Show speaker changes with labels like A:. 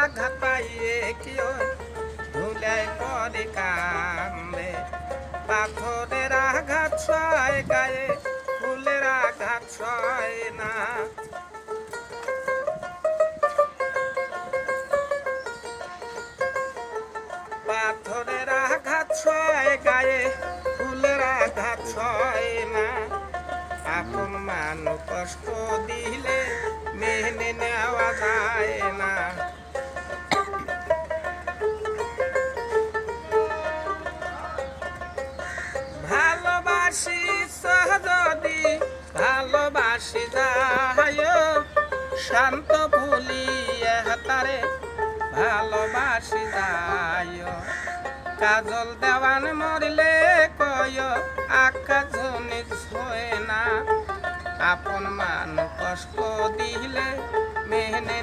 A: আঘাত পাইয়ে কেউ ধুলাই পরে কান্দে পাথরের আঘাত সয় গায়ে ফুলের আঘাত সয় না পাথরের আঘাত সয় গায়ে ফুলের আঘাত সয় না আপন মানুষ কষ্ট দিলে মেনে নেওয়া যায় না ভালোবাসি যদি ভালোবাসি যায় শান্ত ভুলিয়ে তারে ভালোবাসি যায় কাজল দেওয়ান মরলে কয় আকাশ হয় না আপন মানুষ কষ্ট দিলে মেনে